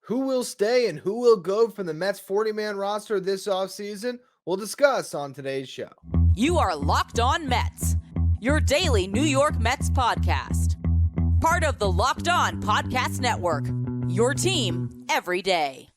Who will stay and who will go from the Mets 40-man roster this offseason? We'll discuss on today's show. You are Locked On Mets, your daily New York Mets podcast. Part of the Locked On Podcast Network, your team every day.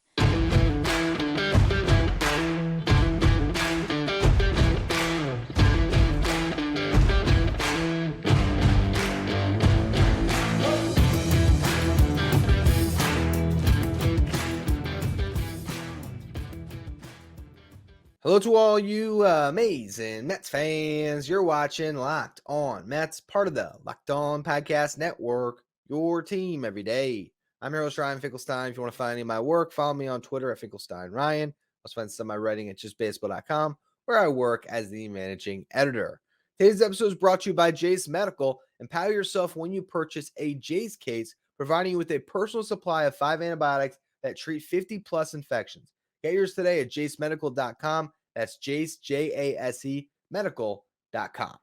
Hello to all you amazing Mets fans. You're watching Locked On Mets, part of the Locked On Podcast Network, your team every day. I'm your host, Ryan Finkelstein. If you want to find any of my work, follow me on Twitter at Finkelstein Ryan. I'll find some of my writing at justbaseball.com, where I work as the managing editor. Today's episode is brought to you by Jase Medical. Empower yourself when you purchase a Jase case, providing you with a personal supply of 5 antibiotics that treat 50-plus infections. Get yours today at jasemedical.com. That's Jase, Jase, medical.com.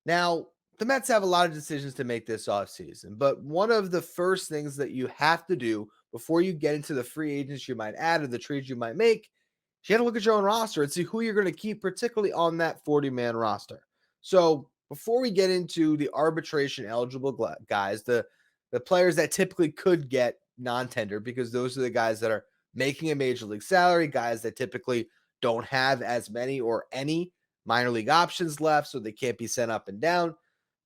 Now, the Mets have a lot of decisions to make this offseason, but one of the first things that you have to do before you get into the free agents you might add or the trades you might make, you got to look at your own roster and see who you're going to keep, particularly on that 40-man roster. So before we get into the arbitration-eligible guys, the players that typically could get non-tender, because those are the guys that are making a major league salary, guys that typically don't have as many or any minor league options left, so they can't be sent up and down.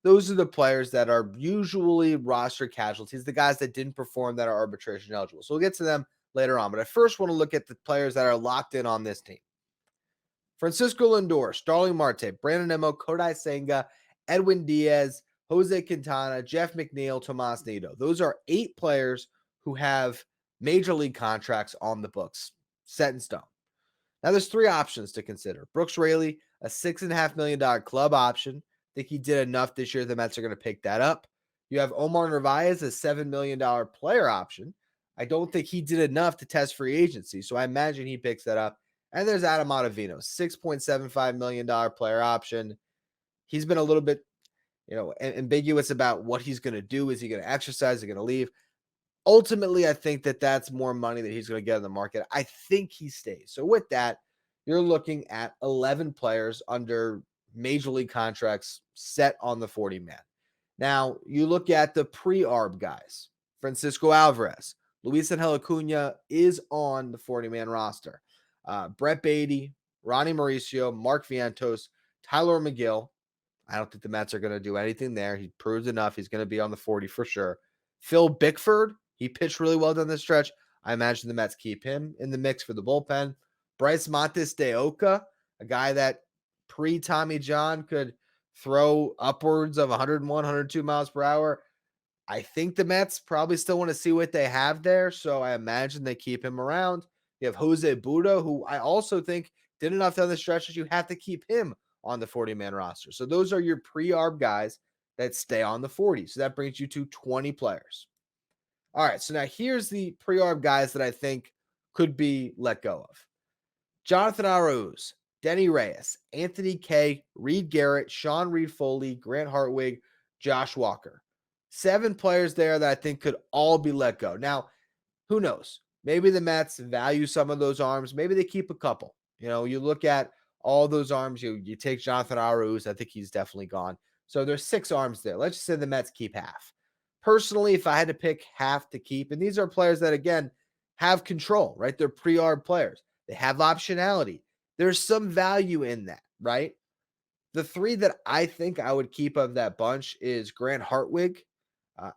Those are the players that are usually roster casualties, the guys that didn't perform that are arbitration eligible. So we'll get to them later on. But I first want to look at the players that are locked in on this team. Francisco Lindor, Starling Marte, Brandon Nimmo, Kodai Senga, Edwin Diaz, Jose Quintana, Jeff McNeil, Tomas Nido. Those are 8 players who have major league contracts on the books, set in stone. Now, there's 3 options to consider. Brooks Raley, a $6.5 million club option. I think he did enough this year. The Mets are going to pick that up. You have Omar Narvaez, a $7 million player option. I don't think he did enough to test free agency, so I imagine he picks that up. And there's Adam Ottavino, $6.75 million player option. He's been a little bit, ambiguous about what he's going to do. Is he going to exercise? Is he going to leave? Ultimately, I think that that's more money that he's going to get in the market. I think he stays. So with that, you're looking at 11 players under major league contracts set on the 40-man. Now, you look at the pre-ARB guys. Francisco Alvarez, Luis Angel Acuna is on the 40-man roster. Brett Beatty, Ronnie Mauricio, Mark Vientos, Tyler McGill. I don't think the Mets are going to do anything there. He proved enough. He's going to be on the 40 for sure. Phil Bickford, he pitched really well down the stretch. I imagine the Mets keep him in the mix for the bullpen. Bryce Montes de Oca, a guy that pre-Tommy John could throw upwards of 101, 102 miles per hour. I think the Mets probably still want to see what they have there, so I imagine they keep him around. You have Jose Buda, who I also think did enough down the stretch that you have to keep him on the 40-man roster. So those are your pre-ARB guys that stay on the 40. So that brings you to 20 players. All right, so now here's the pre-ARB guys that I think could be let go of. Jonathan Arauz, Denny Reyes, Anthony Kay, Reed Garrett, Sean Reed-Foley, Grant Hartwig, Josh Walker. 7 players there that I think could all be let go. Now, who knows? Maybe the Mets value some of those arms. Maybe they keep a couple. You look at all those arms. You take Jonathan Arauz. I think he's definitely gone. So there's 6 arms there. Let's just say the Mets keep half. Personally, if I had to pick half to keep, and these are players that, again, have control, right? They're pre-ARB players. They have optionality. There's some value in that, right? The 3 that I think I would keep of that bunch is Grant Hartwig,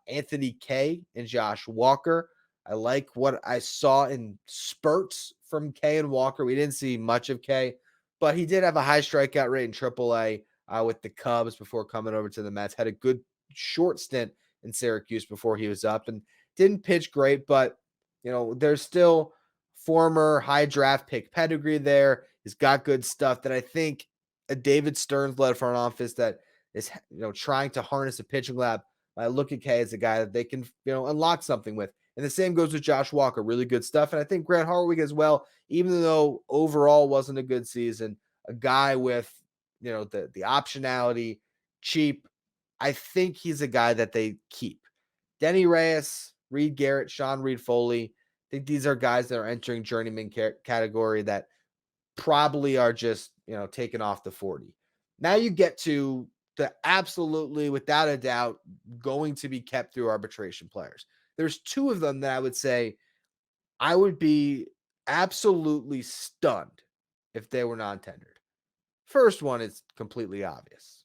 Anthony Kay, and Josh Walker. I like what I saw in spurts from Kay and Walker. We didn't see much of Kay, but he did have a high strikeout rate in AAA with the Cubs before coming over to the Mets. Had a good short stint in Syracuse before he was up and didn't pitch great, but there's still former high draft pick pedigree there. He's got good stuff that I think a David Stearns led front office that is trying to harness a pitching lab. I look at Kay as a guy that they can unlock something with. And the same goes with Josh Walker. Really good stuff. And I think Grant Hartwig as well, even though overall wasn't a good season, a guy with the optionality, cheap. I think he's a guy that they keep. Denny Reyes, Reed Garrett, Sean Reed-Foley. think these are guys that are entering journeyman category that probably are just, taken off the 40. Now you get to the absolutely, without a doubt, going to be kept through arbitration players. There's two of them that I would say I would be absolutely stunned if they were non-tendered. First one is completely obvious.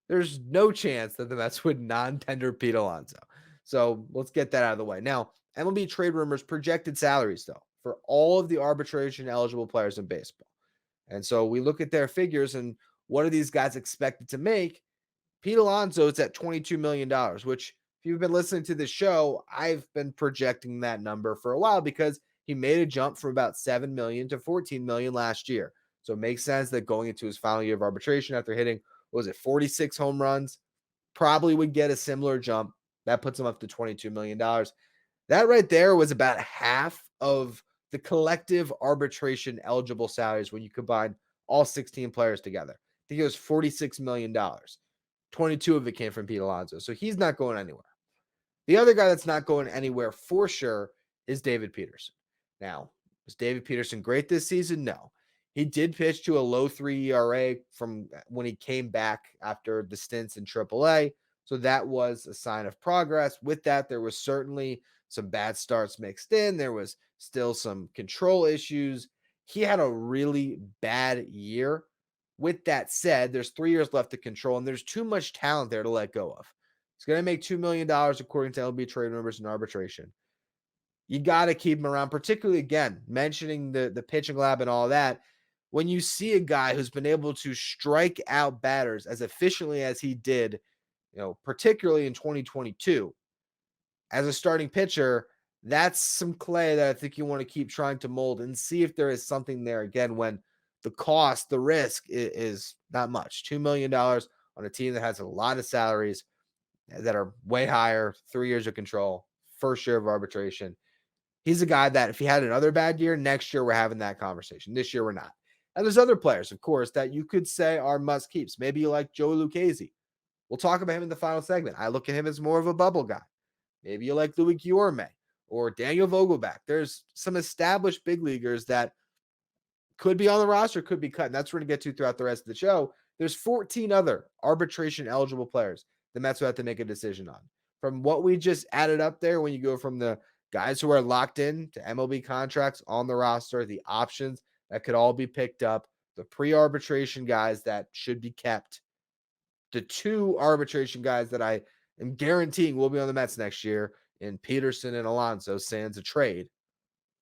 There's no chance that the Mets would non-tender Pete Alonso. So let's get that out of the way. Now, MLB trade rumors projected salaries, though, for all of the arbitration eligible players in baseball. And so we look at their figures and what are these guys expected to make? Pete Alonso is at $22 million, which if you've been listening to this show, I've been projecting that number for a while because he made a jump from about 7 million to 14 million last year. So it makes sense that going into his final year of arbitration after hitting, 46 home runs, probably would get a similar jump. That puts him up to $22 million. That right there was about half of the collective arbitration eligible salaries when you combine all 16 players together. I think it was $46 million. 22 of it came from Pete Alonso. So he's not going anywhere. The other guy that's not going anywhere for sure is David Peterson. Now, was David Peterson great this season? No. He did pitch to a low 3 ERA from when he came back after the stints in AAA. So that was a sign of progress. With that, there was certainly some bad starts mixed in. There was still some control issues. He had a really bad year. With that said, there's 3 years left to control, and there's too much talent there to let go of. He's going to make $2 million according to LB trade rumors and arbitration. You got to keep him around, particularly, again, mentioning the pitching lab and all that. When you see a guy who's been able to strike out batters as efficiently as he did, particularly in 2022, as a starting pitcher, that's some clay that I think you want to keep trying to mold and see if there is something there again when the cost, the risk is not much. $2 million on a team that has a lot of salaries that are way higher, 3 years of control, first year of arbitration. He's a guy that if he had another bad year, next year we're having that conversation. This year we're not. And there's other players, of course, that you could say are must keeps. Maybe you like Joey Lucchesi. We'll talk about him in the final segment. I look at him as more of a bubble guy. Maybe you like Louis Guillorme or Daniel Vogelbach. There's some established big leaguers that could be on the roster, could be cut. And that's what we're going to get to throughout the rest of the show. There's 14 other arbitration eligible players the Mets will have to make a decision on. From what we just added up there, when you go from the guys who are locked in to MLB contracts on the roster, the options that could all be picked up, the pre-arbitration guys that should be kept, the 2 arbitration guys that I am guaranteeing will be on the Mets next year in Peterson and Alonso, sans a trade.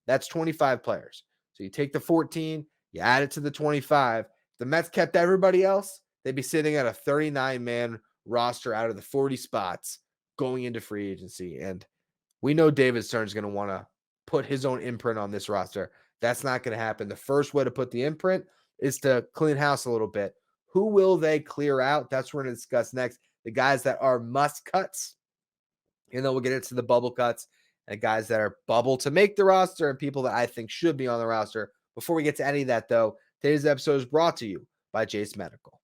That's 25 players. So you take the 14, you add it to the 25. If the Mets kept everybody else, they'd be sitting at a 39-man roster out of the 40 spots going into free agency. And we know David Stearns is going to want to put his own imprint on this roster. That's not going to happen. The first way to put the imprint is to clean house a little bit. Who will they clear out? That's what we're going to discuss next. The guys that are must cuts, and then we'll get into the bubble cuts and guys that are bubble to make the roster and people that I think should be on the roster. Before we get to any of that, though, today's episode is brought to you by Jase Medical.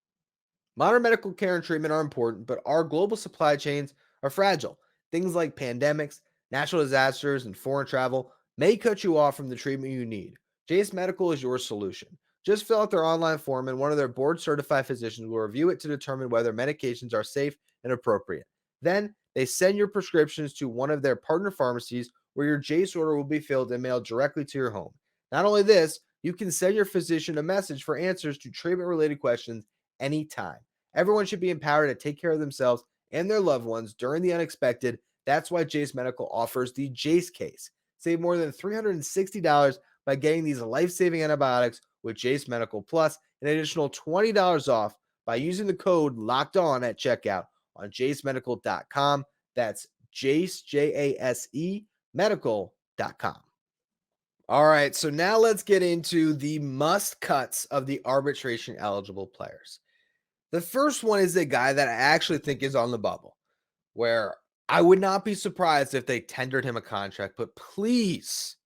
Modern medical care and treatment are important, but our global supply chains are fragile. Things like pandemics, natural disasters, and foreign travel may cut you off from the treatment you need. Jase Medical is your solution. Just fill out their online form, and one of their board-certified physicians will review it to determine whether medications are safe and appropriate. Then, they send your prescriptions to one of their partner pharmacies where your Jase order will be filled and mailed directly to your home. Not only this, you can send your physician a message for answers to treatment-related questions anytime. Everyone should be empowered to take care of themselves and their loved ones during the unexpected. That's why Jase Medical offers the Jase case. Save more than $360 by getting these life-saving antibiotics with Jase Medical, plus an additional $20 off by using the code LOCKEDON at checkout on jasemedical.com. That's Jase, Jase, medical.com. All right, so now let's get into the must cuts of the arbitration eligible players. The first one is a guy that I actually think is on the bubble, where I would not be surprised if they tendered him a contract, but please,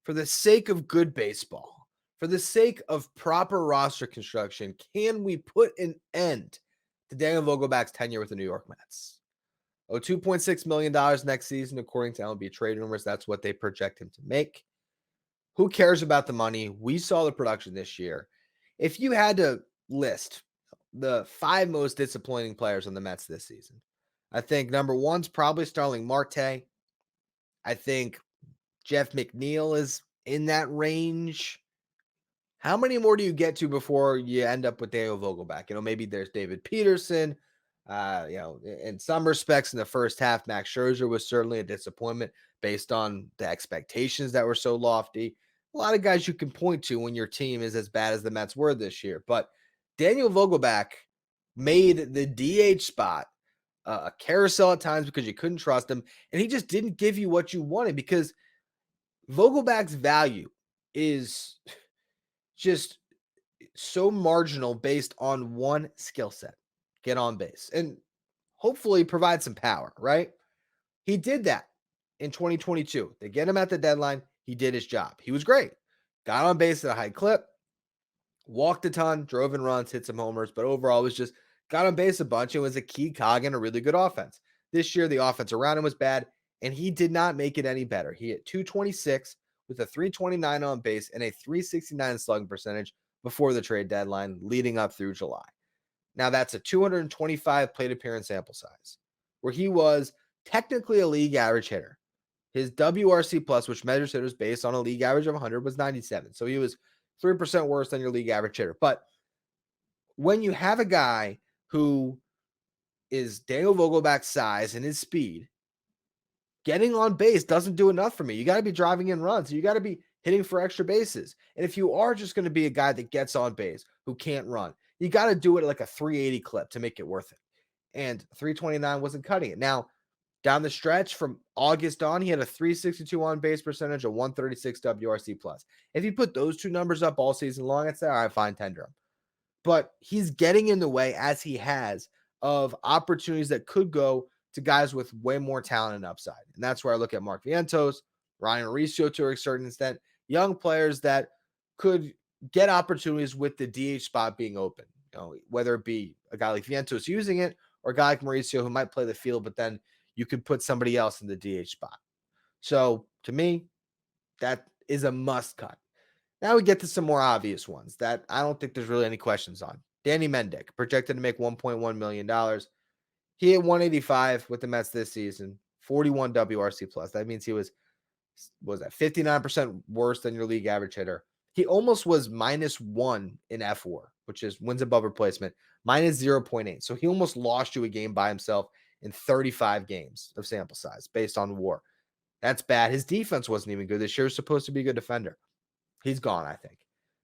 for the sake of good baseball, for the sake of proper roster construction, can we put an end to Daniel Vogelbach's tenure with the New York Mets? Oh, $2.6 million next season, according to MLB trade rumors. That's what they project him to make. Who cares about the money? We saw the production this year. If you had to list the 5 most disappointing players on the Mets this season, I think number one's probably Starling Marte. I think Jeff McNeil is in that range. How many more do you get to before you end up with Daniel Vogelback? Maybe there's David Peterson. In some respects, in the first half, Max Scherzer was certainly a disappointment based on the expectations that were so lofty. A lot of guys you can point to when your team is as bad as the Mets were this year. But Daniel Vogelback made the DH spot a carousel at times because you couldn't trust him. And he just didn't give you what you wanted because Vogelback's value is just so marginal based on one skill set, get on base, and hopefully provide some power, right? He did that in 2022. They get him at the deadline. He did his job. He was great. Got on base at a high clip, walked a ton, drove in runs, hit some homers, but overall was just got on base a bunch and was a key cog in a really good offense. This year, the offense around him was bad, and he did not make it any better. He hit 226 with a 329 on base and a 369 slugging percentage before the trade deadline leading up through July. Now, that's a 225 plate appearance sample size, where he was technically a league average hitter. His WRC plus, which measures hitters based on a league average of 100, was 97. So he was 3% worse than your league average hitter. But when you have a guy who is Daniel Vogelback's size and his speed, getting on base doesn't do enough for me. You got to be driving in runs. You got to be hitting for extra bases. And if you are just going to be a guy that gets on base who can't run, you got to do it at like a 380 clip to make it worth it. And 329 wasn't cutting it. Now, down the stretch from August on, he had a 362 on base percentage, a 136 WRC plus. If you put those two numbers up all season long, I'd say, all right, fine, tender him. But he's getting in the way, as he has, of opportunities that could go to guys with way more talent and upside. And that's where I look at Mark Vientos, Ryan Mauricio to a certain extent, young players that could get opportunities with the DH spot being open. Whether it be a guy like Vientos using it or a guy like Mauricio who might play the field, but then you could put somebody else in the DH spot. So to me, that is a must cut. Now we get to some more obvious ones that I don't think there's really any questions on. Danny Mendick, projected to make $1.1 million. He hit 185 with the Mets this season, 41 WRC plus. That means he was that 59% worse than your league average hitter. He almost was -1 in F4, which is wins above replacement, -0.8. So he almost lost you a game by himself in 35 games of sample size based on WAR. That's bad. His defense wasn't even good this year. He was supposed to be a good defender. He's gone, I think.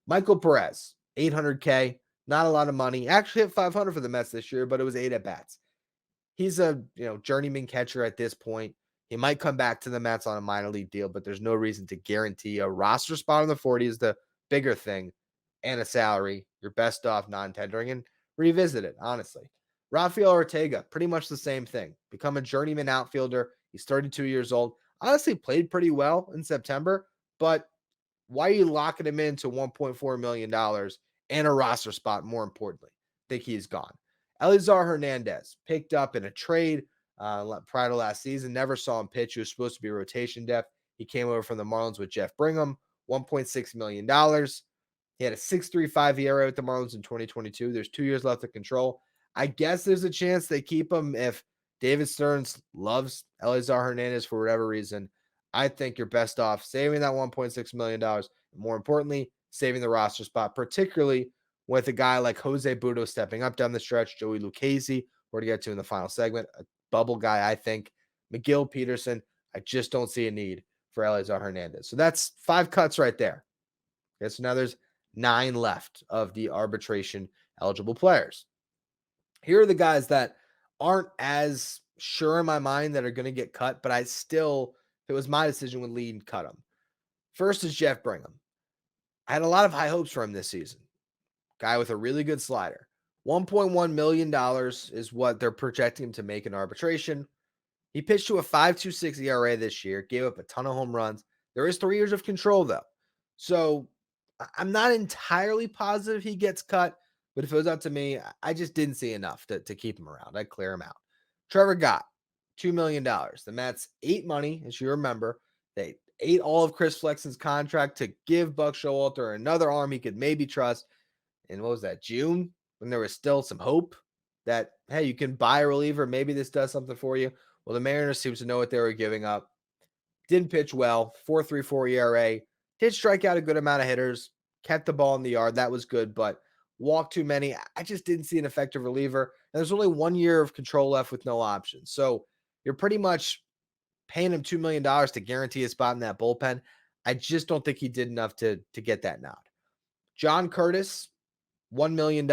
Michael Perez, $800K, not a lot of money. Actually hit 500 for the Mets this year, but it was 8 at bats. He's a journeyman catcher at this point. He might come back to the Mets on a minor league deal, but there's no reason to guarantee a roster spot in the 40 is the bigger thing, and a salary. You're best off non-tendering and revisit it, honestly. Rafael Ortega, pretty much the same thing. Become a journeyman outfielder. He's 32 years old. Honestly, played pretty well in September, but why are you locking him into $1.4 million and a roster spot, more importantly? I think he's gone. Elizar Hernandez, picked up in a trade prior to last season. Never saw him pitch. He was supposed to be rotation depth. He came over from the Marlins with Jeff Brigham, $1.6 million. He had a 6.35 ERA with the Marlins in 2022. There's 2 years left of control. I guess there's a chance they keep him if David Stearns loves Elizar Hernandez for whatever reason. I think you're best off saving that $1.6 million. And more importantly, saving the roster spot, particularly with a guy like Jose Budo stepping up down the stretch, Joey Lucchesi, we're to get to in the final segment, a bubble guy, I think. McGill, Peterson, I just don't see a need for Elizar Hernandez. So that's 5 cuts right there. Okay, so now there's 9 left of the arbitration eligible players. Here are the guys that aren't as sure in my mind that are going to get cut, but I still, if it was my decision, would lead and cut them. First is Jeff Brigham. I had a lot of high hopes for him this season. Guy with a really good slider. $1.1 million is what they're projecting him to make in arbitration. He pitched to a 5.26 ERA this year, gave up a ton of home runs. There is 3 years of control, though. So I'm not entirely positive he gets cut, but if it was up to me, I just didn't see enough to keep him around. I'd clear him out. Trevor Gott, $2 million. The Mets ate money, as you remember. They ate all of Chris Flexen's contract to give Buck Showalter another arm he could maybe trust. And what was that, June? When there was still some hope that, hey, you can buy a reliever. Maybe this does something for you. Well, the Mariners seems to know what they were giving up. Didn't pitch well, 4.34 ERA. Did strike out a good amount of hitters. Kept the ball in the yard. That was good, but walked too many. I just didn't see an effective reliever. And there's only 1 year of control left with no options. So you're pretty much paying him $2 million to guarantee a spot in that bullpen. I just don't think he did enough to get that nod. John Curtis, $1 million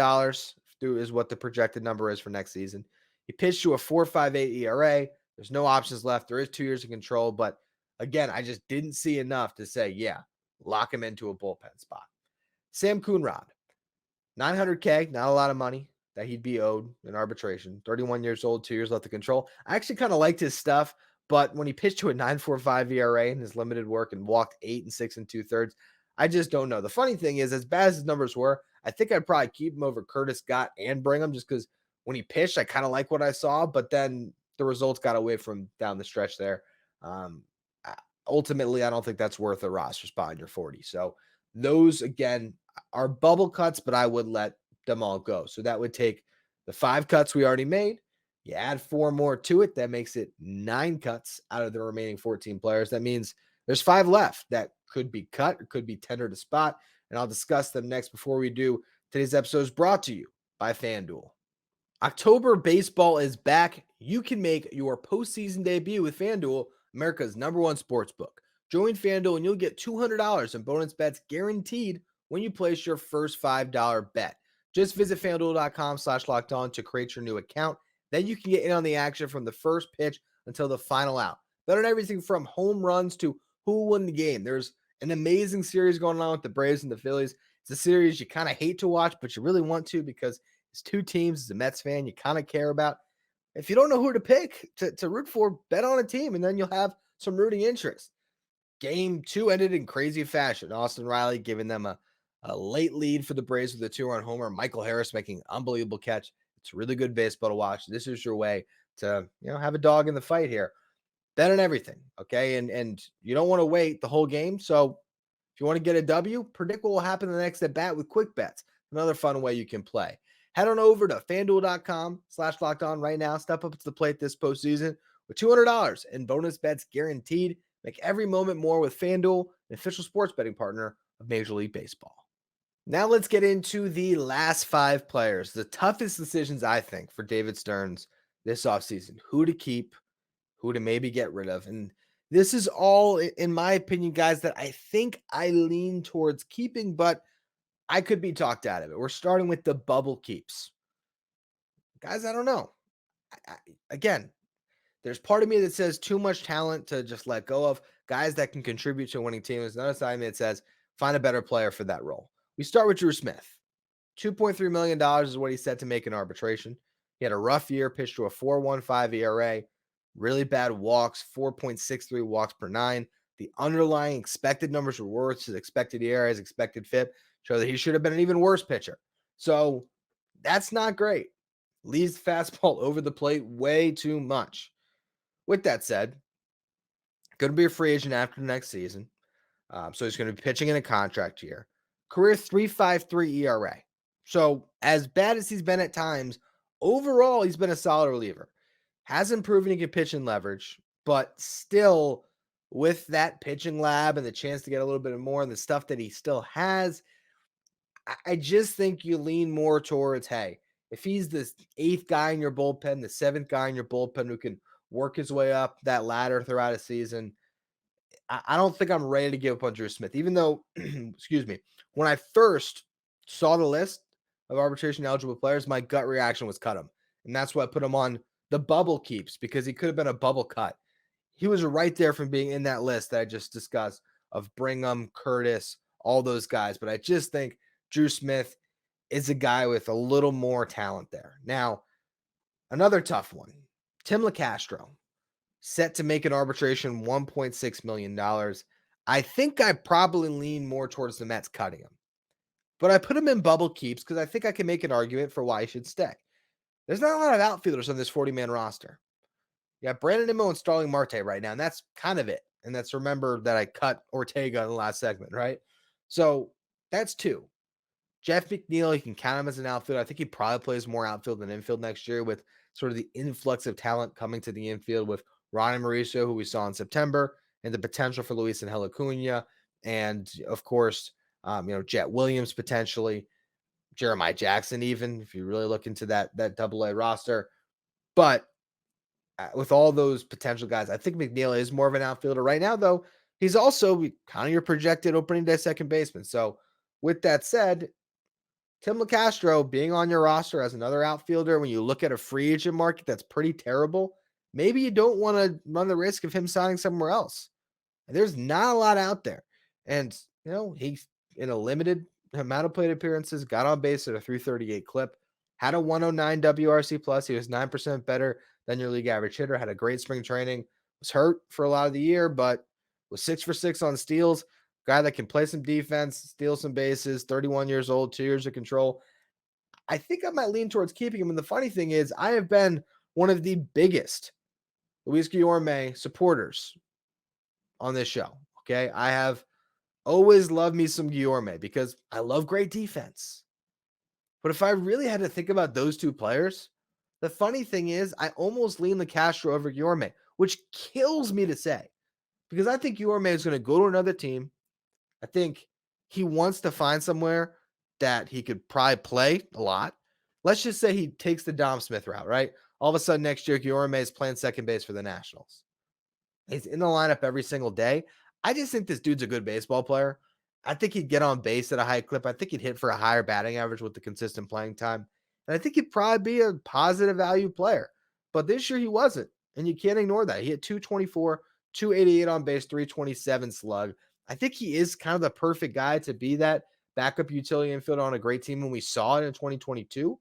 is what the projected number is for next season. He pitched to a 4.58 ERA. There's no options left. There is 2 years of control, but again, I just didn't see enough to say, yeah, lock him into a bullpen spot. Sam Coonrod, $900K, not a lot of money that he'd be owed in arbitration. 31 years old, 2 years left of control. I actually kind of liked his stuff, but when he pitched to a 9.45 ERA in his limited work and walked 8 6 2/3, I just don't know. The funny thing is, as bad as his numbers were, I think I'd probably keep him over Curtis Scott and Brigham just because when he pitched, I kind of like what I saw, but then the results got away from down the stretch there. Ultimately, I don't think that's worth a roster spot in your 40. So those, again, are bubble cuts, but I would let them all go. So that would take the 5 cuts we already made. You add 4 more to it. That makes it 9 cuts out of the remaining 14 players. That means there's 5 left that could be cut or could be tendered a spot. And I'll discuss them next. Before we do, today's episode is brought to you by FanDuel. October baseball is back. You can make your postseason debut with FanDuel, America's #1 sports book. Join FanDuel and you'll get $200 in bonus bets guaranteed when you place your first $5 bet. Just visit FanDuel.com/lockedon to create your new account. Then you can get in on the action from the first pitch until the final out. Bet on everything from home runs to who will win the game. There's an amazing series going on with the Braves and the Phillies. It's a series you kind of hate to watch, but you really want to because it's 2 teams. As a Mets fan, you kind of care about. If you don't know who to pick to root for, bet on a team, and then you'll have some rooting interest. Game 2 ended in crazy fashion. Austin Riley giving them a late lead for the Braves with a 2-run homer. Michael Harris making an unbelievable catch. It's really good baseball to watch. This is your way to have a dog in the fight here. Bet on everything, okay? And you don't want to wait the whole game. So if you want to get a W, predict what will happen in the next at bat with quick bets. Another fun way you can play. Head on over to FanDuel.com/lockedon right now. Step up to the plate this postseason with $200 in bonus bets guaranteed. Make every moment more with FanDuel, an official sports betting partner of Major League Baseball. Now let's get into the last 5 players. The toughest decisions, I think, for David Stearns this offseason. Who to keep, who to maybe get rid of. And this is all, in my opinion, guys, that I think I lean towards keeping, but I could be talked out of it. We're starting with the bubble keeps. Guys, I don't know. Again, there's part of me that says too much talent to just let go of. Guys that can contribute to a winning team. There's another side of me that says find a better player for that role. We start with Drew Smith. $2.3 million is what he's set to make in arbitration. He had a rough year, pitched to a 4.15 ERA, really bad walks, 4.63 walks per 9. The underlying expected numbers were worse. His expected ERA, his expected FIP show that he should have been an even worse pitcher. So that's not great. Leaves the fastball over the plate way too much. With that said, going to be a free agent after the next season. So he's going to be pitching in a contract year. Career 3.53 ERA. So as bad as he's been at times, overall, he's been a solid reliever. Hasn't proven he can pitch in leverage, but still with that pitching lab and the chance to get a little bit more and the stuff that he still has, I just think you lean more towards, hey, if he's the 8th guy in your bullpen, the 7th guy in your bullpen who can work his way up that ladder throughout a season, I don't think I'm ready to give up on Drew Smith, even though, excuse me, when I first saw the list of arbitration eligible players, my gut reaction was cut him. And that's why I put him on the bubble keeps, because he could have been a bubble cut. He was right there from being in that list that I just discussed of Brigham, Curtis, all those guys. But I just think Drew Smith is a guy with a little more talent there. Now, another tough one, Tim LeCastro. Set to make an arbitration $1.6 million. I think I probably lean more towards the Mets cutting him. But I put him in bubble keeps because I think I can make an argument for why he should stay. There's not a lot of outfielders on this 40-man roster. You got Brandon Nimmo and Starling Marte right now, and that's kind of it. And that's remember that I cut Ortega in the last segment, right? So that's two. Jeff McNeil, you can count him as an outfield. I think he probably plays more outfield than infield next year with sort of the influx of talent coming to the infield with Ronnie Mauricio, who we saw in September, and the potential for Luis Angel Acuna, and of course, Jet Williams potentially, Jeremiah Jackson, even if you really look into that Double A roster. But with all those potential guys, I think McNeil is more of an outfielder right now. Though he's also kind of your projected opening day second baseman. So with that said, Tim LeCastro being on your roster as another outfielder, when you look at a free agent market that's pretty terrible, maybe you don't want to run the risk of him signing somewhere else. And there's not a lot out there. And, he's in a limited amount of plate appearances, got on base at a 338 clip, had a 109 WRC plus. He was 9% better than your league average hitter, had a great spring training, was hurt for a lot of the year, but was 6 for 6 on steals. Guy that can play some defense, steal some bases, 31 years old, 2 years of control. I think I might lean towards keeping him. And the funny thing is, I have been one of the biggest Luis Guillorme supporters on this show. Okay. I have always loved me some Guillorme because I love great defense. But if I really had to think about those two players, the funny thing is, I almost lean the Castro over Guillorme, which kills me to say because I think Guillorme is going to go to another team. I think he wants to find somewhere that he could probably play a lot. Let's just say he takes the Dom Smith route, right? All of a sudden next year, Guillorme is playing second base for the Nationals. He's in the lineup every single day. I just think this dude's a good baseball player. I think he'd get on base at a high clip. I think he'd hit for a higher batting average with the consistent playing time. And I think he'd probably be a positive value player. But this year he wasn't. And you can't ignore that. He hit 224, 288 on base, 327 slug. I think he is kind of the perfect guy to be that backup utility infielder on a great team when we saw it in 2022.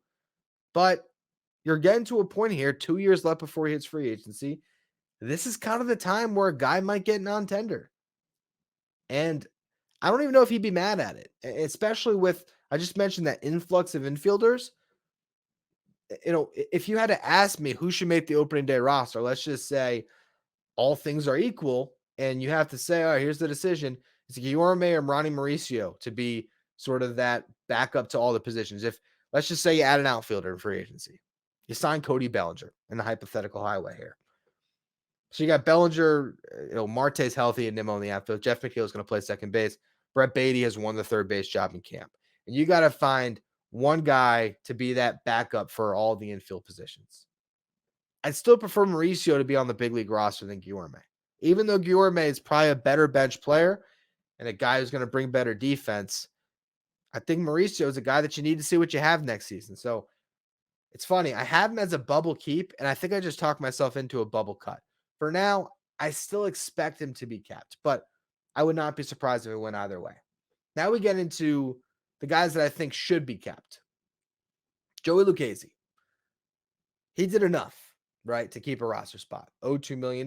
But you're getting to a point here, 2 years left before he hits free agency. This is kind of the time where a guy might get non-tender. And I don't even know if he'd be mad at it, especially with, I just mentioned that influx of infielders. If you had to ask me who should make the opening day roster, let's just say all things are equal, and you have to say, all right, here's the decision. It's Guillorme or Ronnie Mauricio to be sort of that backup to all the positions. If, let's just say you add an outfielder in free agency, you sign Cody Bellinger in the hypothetical highway here. So you got Bellinger, Marte's healthy and Nimmo in the outfield. Jeff McNeil is going to play second base. Brett Beatty has won the third base job in camp. And you got to find one guy to be that backup for all the infield positions. I'd still prefer Mauricio to be on the big league roster than Guillorme. Even though Guillorme is probably a better bench player and a guy who's going to bring better defense, I think Mauricio is a guy that you need to see what you have next season. So it's funny. I have him as a bubble keep, and I think I just talked myself into a bubble cut. For now, I still expect him to be kept, but I would not be surprised if it went either way. Now we get into the guys that I think should be kept. Joey Lucchesi. He did enough, right, to keep a roster spot. Owed $2 million,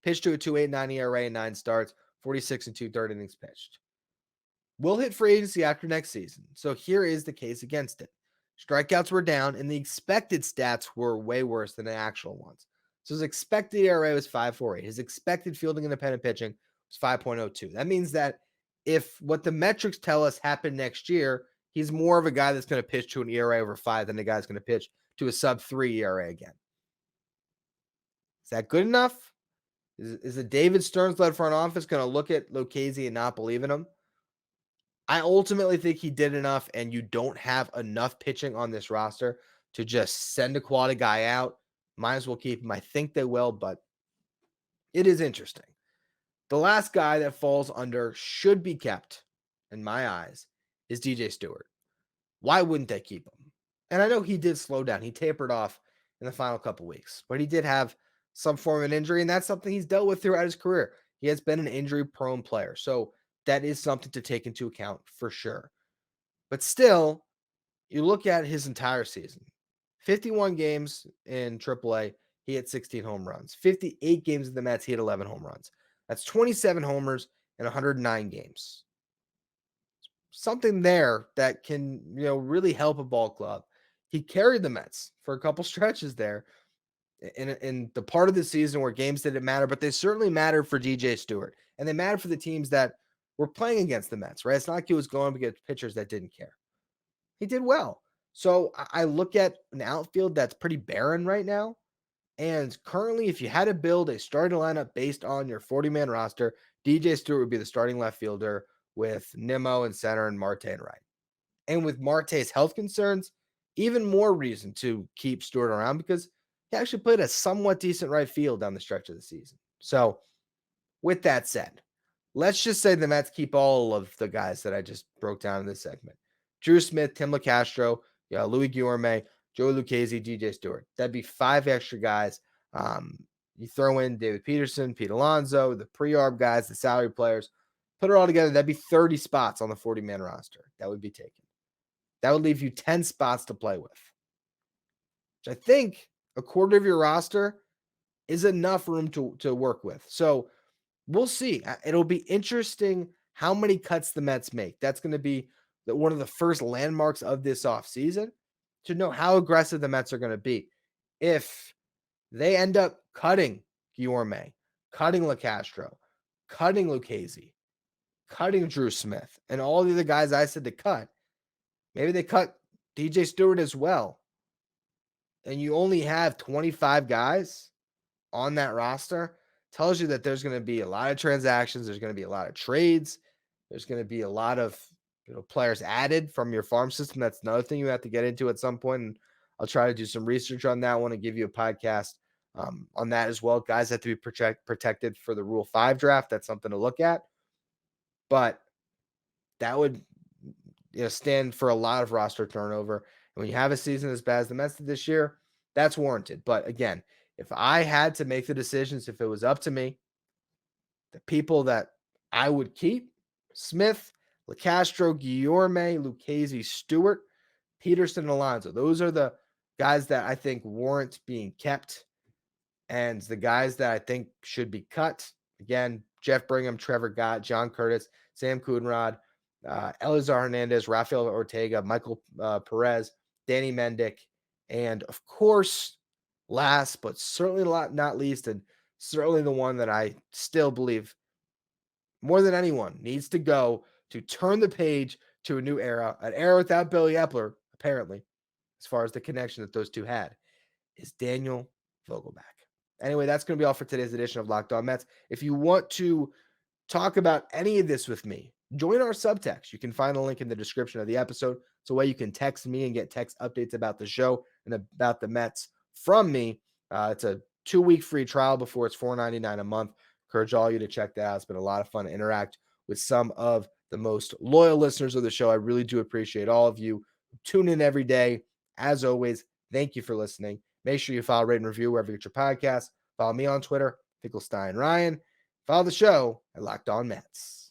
pitched to a 2.89 ERA and 9 starts, 46 and 2/3 innings pitched. Will hit free agency after next season. So here is the case against it. Strikeouts were down, and the expected stats were way worse than the actual ones. So his expected ERA was 5.48. His expected fielding independent pitching was 5.02. That means that if what the metrics tell us happened next year, he's more of a guy that's going to pitch to an ERA over 5 than a guy that's going to pitch to a sub-3 ERA again. Is that good enough? Is the David Stearns-led front office going to look at Lucchesi and not believe in him? I ultimately think he did enough, and you don't have enough pitching on this roster to just send a quality guy out. Might as well keep him. I think they will, but it is interesting. The last guy that falls under should be kept, in my eyes, is DJ Stewart. Why wouldn't they keep him? And I know he did slow down. He tapered off in the final couple weeks, but he did have some form of an injury, and that's something he's dealt with throughout his career. He has been an injury-prone player, so that is something to take into account for sure. But still, you look at his entire season. 51 games in AAA, he hit 16 home runs. 58 games in the Mets, he hit 11 home runs. That's 27 homers in 109 games. Something there that can, really help a ball club. He carried the Mets for a couple stretches there. in the part of the season where games didn't matter, but they certainly mattered for DJ Stewart, and they mattered for the teams that were playing against the Mets, right? It's not like he was going against pitchers that didn't care. He did well. So I look at an outfield that's pretty barren right now. And currently, if you had to build a starting lineup based on your 40-man roster, DJ Stewart would be the starting left fielder with Nimmo in center and Marte in right. And with Marte's health concerns, even more reason to keep Stewart around because he actually played a somewhat decent right field down the stretch of the season. So, with that said, let's just say the Mets keep all of the guys that I just broke down in this segment. Drew Smith, Tim LaCastro, Louis Guillorme, Joey Lucchesi, DJ Stewart. That'd be 5 extra guys. You throw in David Peterson, Pete Alonso, the pre-arb guys, the salary players. Put it all together, that'd be 30 spots on the 40-man roster that would be taken. That would leave you 10 spots to play with, which I think a quarter of your roster is enough room to work with. So we'll see. It'll be interesting how many cuts the Mets make. That's going to be one of the first landmarks of this offseason to know how aggressive the Mets are going to be. If they end up cutting Guillorme, cutting LaCastro, cutting Lucchesi, cutting Drew Smith, and all the other guys I said to cut, maybe they cut DJ Stewart as well. And you only have 25 guys on that roster, tells you that there's going to be a lot of transactions. There's going to be a lot of trades. There's going to be a lot of players added from your farm system. That's another thing you have to get into at some point. And I'll try to do some research on that one and give you a podcast on that as well. Guys have to be protected for the Rule 5 draft. That's something to look at. But that would stand for a lot of roster turnover. And when you have a season as bad as the Mets did this year, that's warranted. But again, if I had to make the decisions, if it was up to me, the people that I would keep, Smith, LaCastro, Guillorme, Lucchesi, Stewart, Peterson, Alonso. Those are the guys that I think warrant being kept. And the guys that I think should be cut, again, Jeff Brigham, Trevor Gott, John Curtis, Sam Coonrod, Elizar Hernandez, Rafael Ortega, Michael Perez, Danny Mendick, and of course, last but certainly not least, and certainly the one that I still believe more than anyone needs to go to turn the page to a new era, an era without Billy Epler, apparently, as far as the connection that those two had, is Daniel Vogelback. Anyway, that's going to be all for today's edition of Locked On Mets. If you want to talk about any of this with me, join our subtext. You can find the link in the description of the episode. It's a way you can text me and get text updates about the show and about the Mets from me. It's a 2-week free trial before it's $4.99 a month. Encourage all of you to check that out. It's been a lot of fun to interact with some of the most loyal listeners of the show. I really do appreciate all of you who tune in every day. As always, thank you for listening. Make sure you follow, rate, and review wherever you get your podcast. Follow me on Twitter, Finkelstein Ryan. Follow the show at Locked On Mets.